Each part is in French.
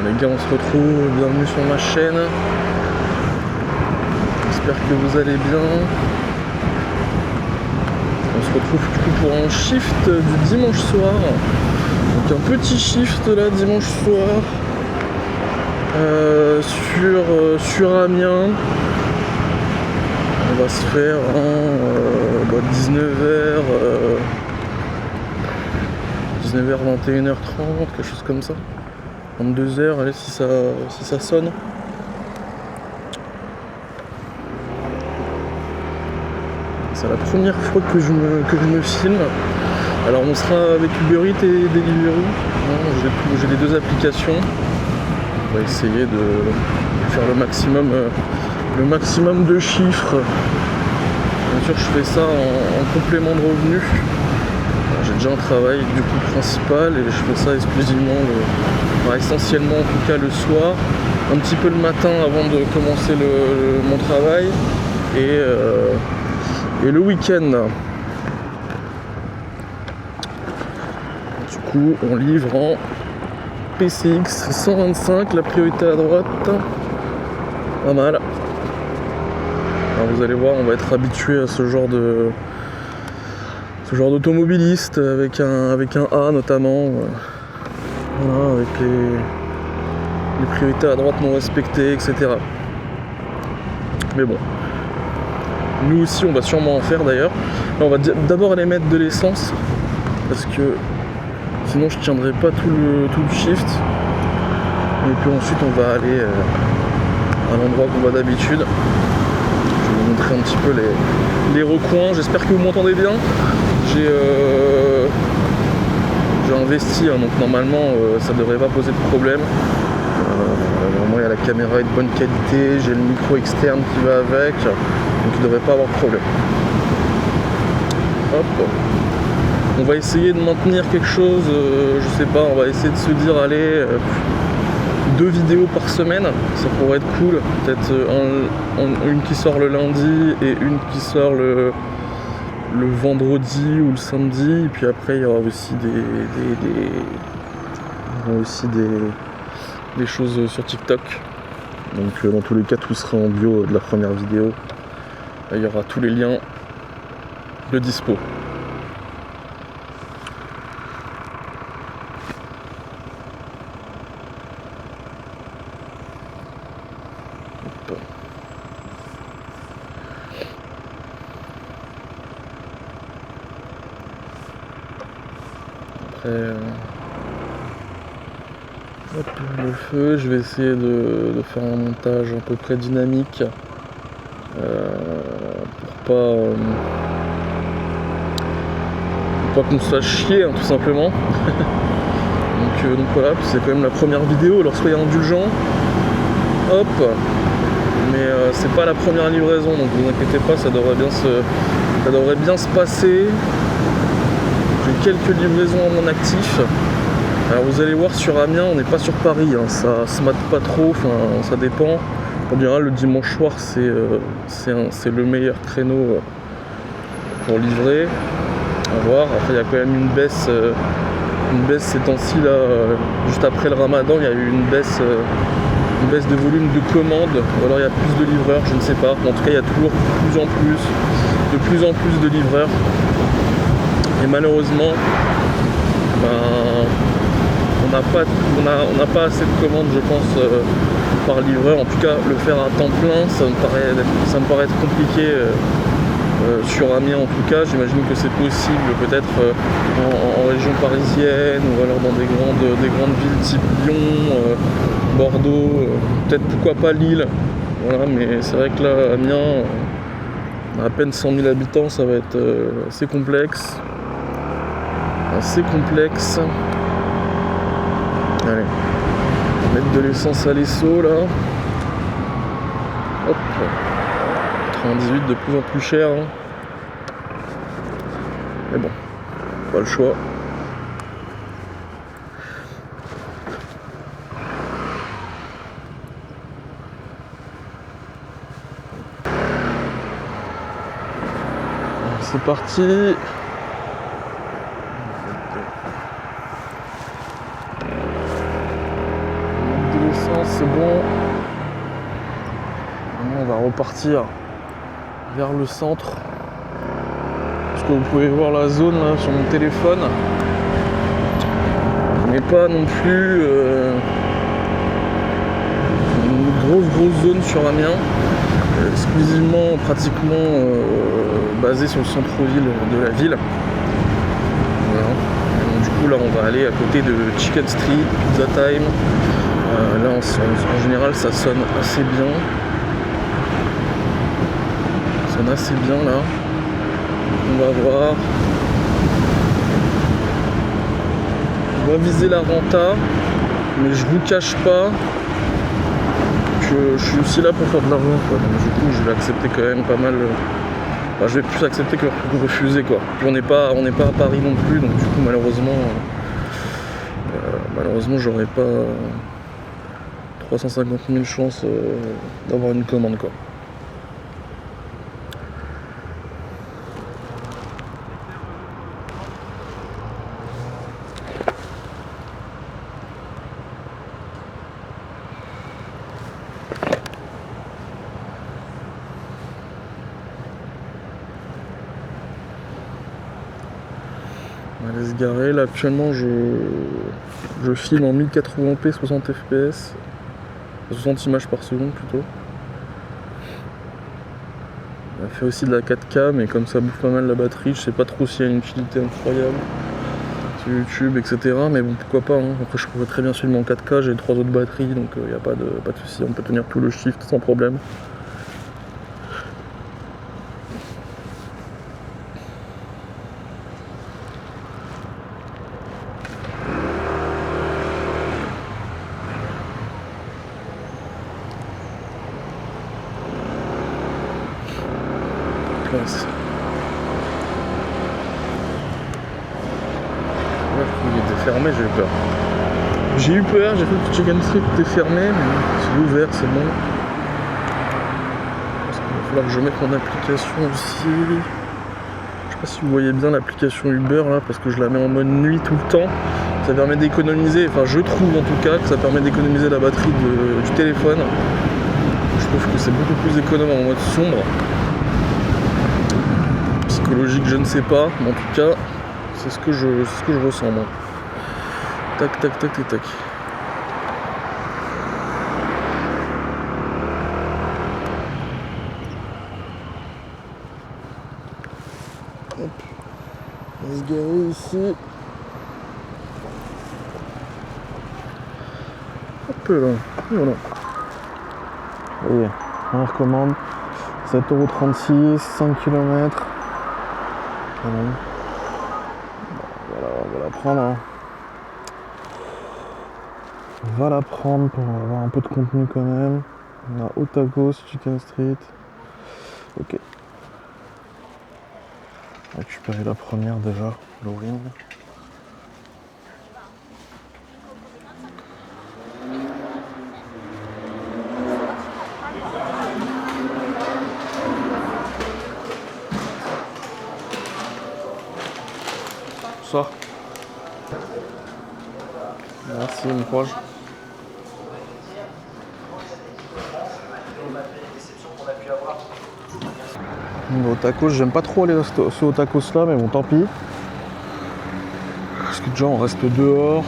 Les gars, on se retrouve, bienvenue sur ma chaîne. J'espère que vous allez bien. On se retrouve du coup pour un shift du dimanche soir. Donc un petit shift là dimanche soir sur Amiens. On va se faire en 19h 21h30, quelque chose comme ça. 22h, allez, si ça sonne. C'est la première fois que je me filme. Alors on sera avec Uber Eats et Deliveroo. J'ai les deux applications. On va essayer de faire le maximum de chiffres. Bien sûr, je fais ça en complément de revenus. J'ai déjà un travail du coup principal et je fais ça exclusivement, essentiellement en tout cas le soir, un petit peu le matin avant de commencer mon travail et le week-end. Du coup, on livre en PCX 125, la priorité à droite. Pas mal. Alors vous allez voir, on va être habitué à ce genre d'automobiliste avec un A notamment. Voilà, avec les priorités à droite non respectées, etc. Mais bon. Nous aussi, on va sûrement en faire d'ailleurs. Là, on va d'abord aller mettre de l'essence parce que sinon je tiendrai pas tout le shift. Et puis ensuite, on va aller à l'endroit qu'on va d'habitude. Je vais vous montrer un petit peu les recoins. J'espère que vous m'entendez bien. J'ai investi, hein, donc normalement ça devrait pas poser de problème. Vraiment, il y a la caméra est de bonne qualité, j'ai le micro externe qui va avec, donc il ne devrait pas avoir de problème. Hop. On va essayer de maintenir quelque chose, je sais pas, on va essayer de se dire allez, 2 vidéos par semaine, ça pourrait être cool. Peut-être une qui sort le lundi et une qui sort le vendredi ou le samedi, et puis après il y aura aussi des choses sur TikTok. Donc dans tous les cas, tout sera en bio de la première vidéo. Là, il y aura tous les liens de dispo. Hop. Hop, le feu, je vais essayer de faire un montage à peu près dynamique pour pas qu'on se fasse chier, hein, tout simplement. donc voilà, c'est quand même la première vidéo, alors soyez indulgents. Hop, mais c'est pas la première livraison, donc vous inquiétez pas, ça devrait bien se passer. J'ai quelques livraisons à mon actif. Alors vous allez voir, sur Amiens, on n'est pas sur Paris, hein, ça se mate pas trop, enfin ça dépend. En général, le dimanche soir, c'est le meilleur créneau pour livrer. À voir. Après, il y a quand même une baisse ces temps-ci là. Juste après le Ramadan, il y a eu une baisse de volume de commandes. Ou alors il y a plus de livreurs, je ne sais pas. En tout cas, il y a toujours de plus en plus de livreurs. Et malheureusement, on n'a pas assez de commandes, je pense, par livreur. En tout cas, le faire à temps plein, ça me paraît être compliqué sur Amiens. En tout cas, j'imagine que c'est possible peut-être en région parisienne ou alors dans des grandes villes type Lyon, Bordeaux, peut-être pourquoi pas Lille. Voilà, mais c'est vrai que là, Amiens, à peine 100 000 habitants, ça va être assez complexe. Allez, mettre de l'essence à l'esso là. Hop. 98 de plus en plus cher. Hein. Mais bon, pas le choix. C'est parti. c'est bon. Maintenant, on va repartir vers le centre. Parce que vous pouvez voir la zone là, sur mon téléphone. Mais pas non plus une grosse zone sur Amiens. Exclusivement, pratiquement basé sur le centre-ville de la ville. Voilà. Donc, du coup, là, on va aller à côté de Chicken Street, Pizza Time. Là, en général, ça sonne assez bien. Ça sonne assez bien, là. On va voir. On va viser la renta, mais je vous cache pas que je suis aussi là pour faire de l'argent, quoi. Donc, du coup, je vais accepter quand même pas mal. Enfin, je vais plus accepter que refuser, quoi. Puis on n'est pas à Paris non plus, donc du coup, malheureusement, j'aurais pas 350 000 chances d'avoir une commande, quoi. On va aller se garer. Là, actuellement, je filme en 1080p 60 fps, 60 images par seconde plutôt. On a fait aussi de la 4K, mais comme ça bouffe pas mal la batterie, je sais pas trop s'il y a une utilité incroyable sur YouTube, etc. Mais bon, pourquoi pas, hein. Après, je pourrais très bien filmer en 4K, j'ai 3 autres batteries, donc il n'y a pas de souci, on peut tenir tout le shift sans problème. Place. Il était fermé, j'ai eu peur. J'ai eu peur, j'ai cru que Chicken Street était fermé, mais c'est ouvert, c'est bon. Parce qu'il va falloir que je mette mon application aussi. Je sais pas si vous voyez bien l'application Uber là, parce que je la mets en mode nuit tout le temps. Ça permet d'économiser, enfin je trouve en tout cas que ça permet d'économiser la batterie du téléphone. Je trouve que c'est beaucoup plus économe en mode sombre. Psychologique, je ne sais pas, mais en tout cas, c'est ce que je ressens moi. Tac, tac, tac, tac, tac. Hop. On va se garer ici. Hop là, voilà. Et on recommande 7,36 €, 5 km. Voilà, on va la prendre. Hein. On va la prendre pour avoir un peu de contenu quand même. On a Otakos, Chicken Street. Ok. On va récupérer la première déjà, l'Orine. Ça. Merci, mon courage. Au tacos, j'aime pas trop aller ce tacos là, mais bon, tant pis. Parce que déjà, on reste dehors.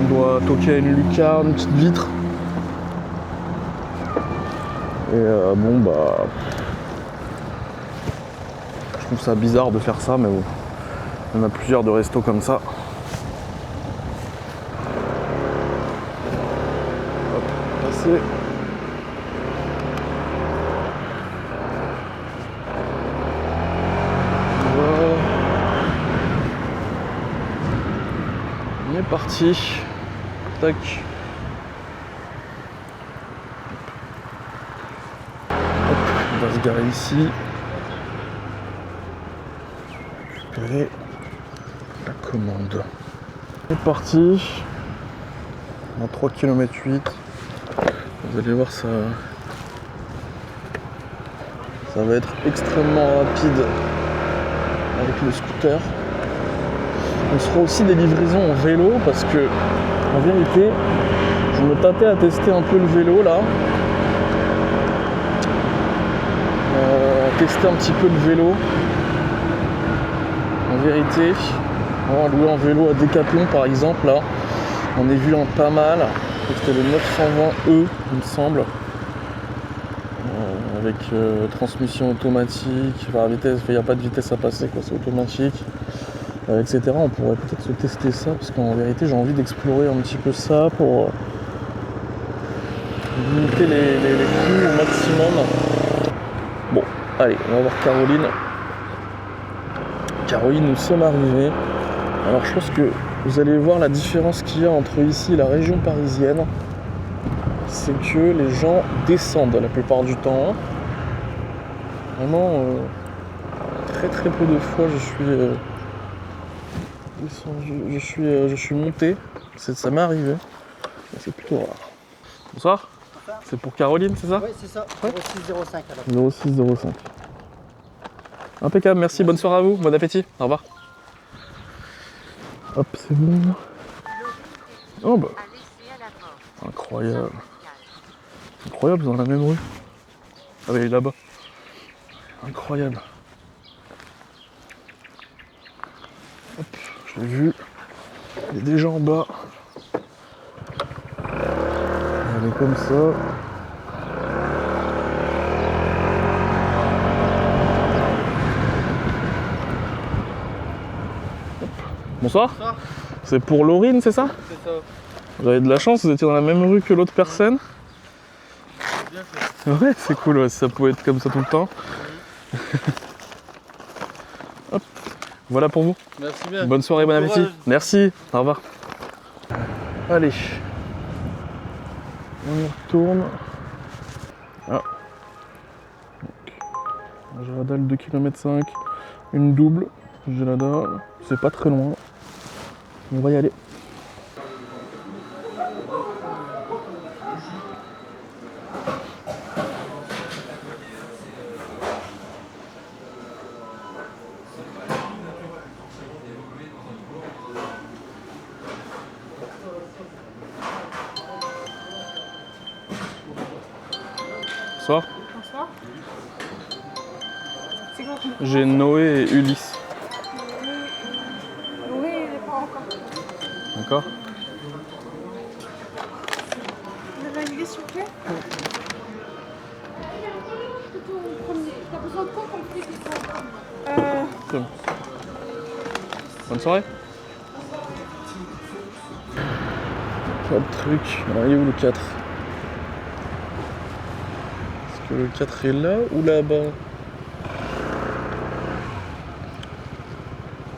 On doit toquer à une lucarne, une petite vitre. Et bon, bah. Je trouve ça bizarre de faire ça, mais bon. On a plusieurs de restos comme ça. Hop, passer. Voilà. On est parti. Tac. Hop, on va se garer ici. Récupérer la commande. On est parti. On a 3 km 8. Vous allez voir, ça va être extrêmement rapide avec le scooter. On se fera aussi des livraisons en vélo parce que en vérité Je me tâtais à tester un peu le vélo là. Tester un petit peu le vélo. En vérité, on va louer un vélo à Decathlon par exemple là. On est vu un pas mal. C'était le 920E il me semble. Avec transmission automatique, enfin, vitesse, il n'y a pas de vitesse à passer quoi, c'est automatique. Etc. On pourrait peut-être se tester ça parce qu'en vérité j'ai envie d'explorer un petit peu ça pour limiter les coûts au maximum. Bon, allez, on va voir Caroline. Caroline, nous sommes arrivés. Alors je pense que vous allez voir la différence qu'il y a entre ici et la région parisienne. C'est que les gens descendent la plupart du temps. Vraiment, très très peu de fois je suis descendu, je suis monté. Ça m'est arrivé. C'est plutôt rare. Bonsoir. C'est pour Caroline, c'est ça? Oui, c'est ça. 0605 alors. 0605. Impeccable, merci, bonne soirée à vous, bon appétit, au revoir. Hop, c'est bon. Oh bah. Incroyable. Incroyable, dans la même rue. Ah bah il est là-bas. Incroyable. Hop, je l'ai vu. Il est déjà en bas. Elle est comme ça. Bonsoir. Bonsoir. C'est pour Laurine, c'est ça? C'est ça. Vous avez de la chance, vous étiez dans la même rue que l'autre personne. Bien fait. Ouais, c'est cool, ouais, ça pouvait être comme ça tout le temps. Hop, voilà pour vous. Merci bien. Bonne soirée, bon appétit. Merci, au revoir. Allez. On y retourne. Ah. Gérada, 2,5 km, une double. Gérada, c'est pas très loin. On va y aller. Bonsoir. Bonsoir. C'est quoi ton nom? J'ai Noé et Ulysse. Oui, il n'est pas encore. D'accord. Vous avez validé s'il vous plaît? T'as besoin de quoi comme prix? Bonne soirée. Pas de truc. Alors, il est où le 4? Est-ce que le 4 est là ou là-bas?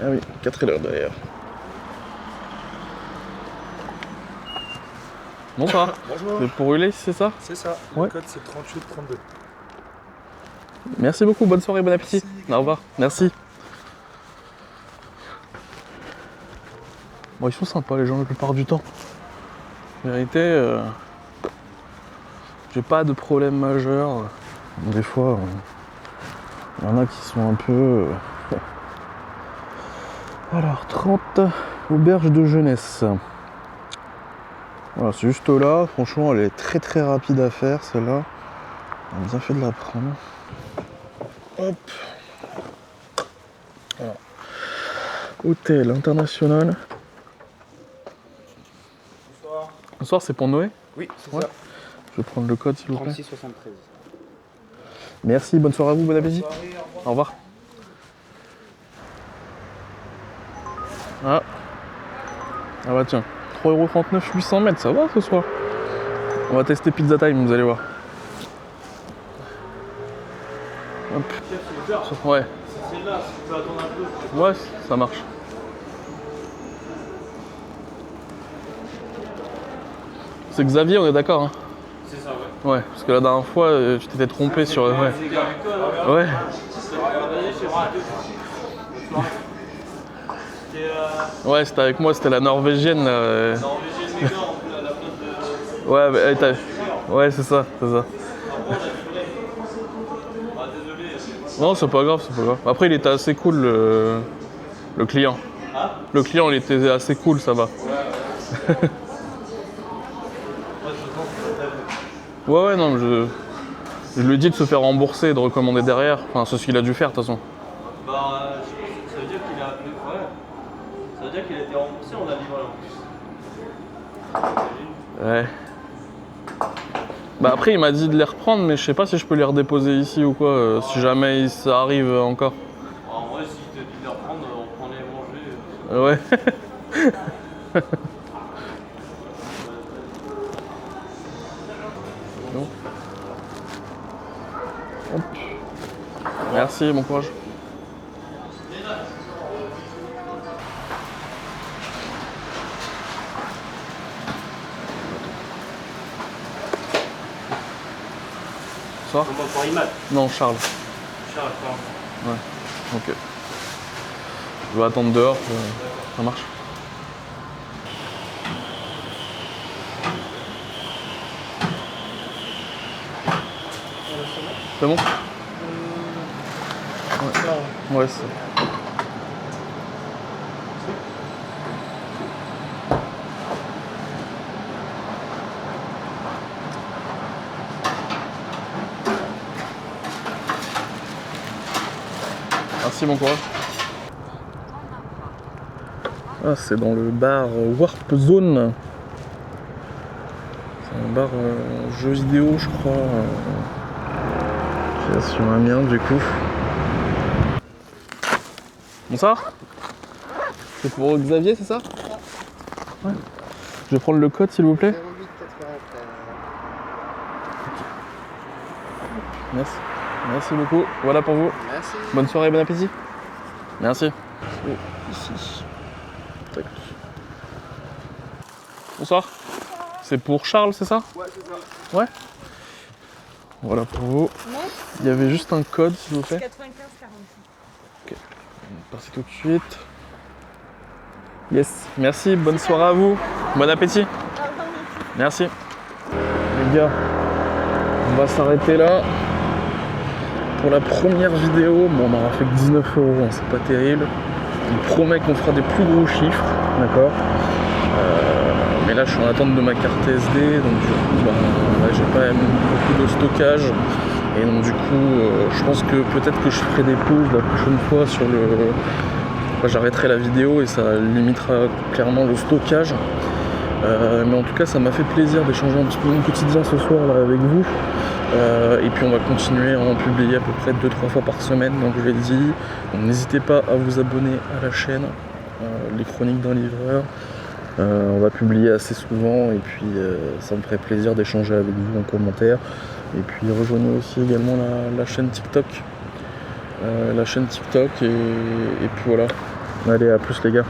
Ah oui, le 4 est là d'ailleurs. Bonsoir. Bonjour. C'est pour Ulysse, c'est ça? C'est ça. Ouais. Le code c'est 3832. Merci beaucoup, bonne soirée, bon appétit. Au revoir. Merci. Bon, ils sont sympas les gens la plupart du temps. En vérité, j'ai pas de problème majeur. Des fois, il y en a qui sont un peu... Alors, 30 auberge de jeunesse. Voilà, c'est juste là. Franchement, elle est très très rapide à faire, celle-là. On a bien fait de la prendre. Hop. Alors. Hôtel international. Bonsoir. Bonsoir, c'est pour Noé? Oui, c'est Ouais. ça. Je vais prendre le code s'il vous plaît. 3673. Merci, bonne soirée à vous, bon appétit. Au revoir. Ah. Ah bah tiens, 3,39 €, 800 mètres, ça va ce soir. On va tester Pizza Time, vous allez voir. Hop. Ouais. C'est là, si tu peux attendre un peu. Ouais, ça marche. C'est Xavier, on est d'accord hein? C'est ça, ouais. Ouais, parce que la dernière fois, tu t'étais trompé sur... Ouais. Ouais. Ouais, c'était avec moi, c'était la norvégienne. Ouais, mais, ouais, c'est ça, c'est ça. Non, c'est pas grave, c'est pas grave. Après, il était assez cool, le client. Le client, il était assez cool, ça va. Ouais, non, mais je lui ai dit de se faire rembourser et de recommander derrière. Enfin, c'est ce qu'il a dû faire de toute façon. Bah, ça veut dire qu'il a appelé. Ouais. Ça veut dire qu'il a été remboursé, on l'a livré en plus. Ouais. Bah après, il m'a dit de les reprendre, mais je sais pas si je peux les redéposer ici ou quoi, si jamais ça arrive encore. En vrai, s'il te dit de les reprendre, on prend les manger. Ouais. Bon. Hop. Merci, bon courage. Bonsoir. Comment pour Imad? Non, Charles. Charles, Ouais, ok. Je vais attendre dehors, ça marche. C'est bon? Ouais, c'est... Merci, bon courage. Ah, c'est dans le bar Warp Zone. C'est un bar jeux vidéo, je crois. Qui est sur Amiens, du coup. Bonsoir. C'est pour Xavier, c'est ça? Ouais. Je vais prendre le code, s'il vous plaît. 0893. Merci. Merci beaucoup. Voilà pour vous. Merci. Bonne soirée, bon appétit. Merci. Ici. Tac. Bonsoir. C'est pour Charles, c'est ça? Ouais, c'est ça. Ouais. Voilà pour vous. Il y avait juste un code, s'il vous plaît. 95-46. Ok. On va passer tout de suite. Yes. Merci, bonne soirée à vous. Bon appétit. Merci. Les gars, on va s'arrêter là. Pour la première vidéo, bon, on aura fait que 19 €, hein, c'est pas terrible. On promet qu'on fera des plus gros chiffres, d'accord. Mais là, je suis en attente de ma carte SD, donc du coup, bah, j'ai pas beaucoup de stockage. Et donc du coup, je pense que peut-être que je ferai des pauses la prochaine fois sur le... Enfin, j'arrêterai la vidéo et ça limitera clairement le stockage. Mais en tout cas, ça m'a fait plaisir d'échanger un petit peu mon quotidien ce soir là, avec vous. Et puis on va continuer à en publier à peu près 2-3 fois par semaine, donc je l'ai dit. Donc, n'hésitez pas à vous abonner à la chaîne, les chroniques d'un livreur. On va publier assez souvent et puis ça me ferait plaisir d'échanger avec vous en commentaire. Et puis rejoignez aussi également la chaîne TikTok. Et puis voilà. Allez, à plus les gars.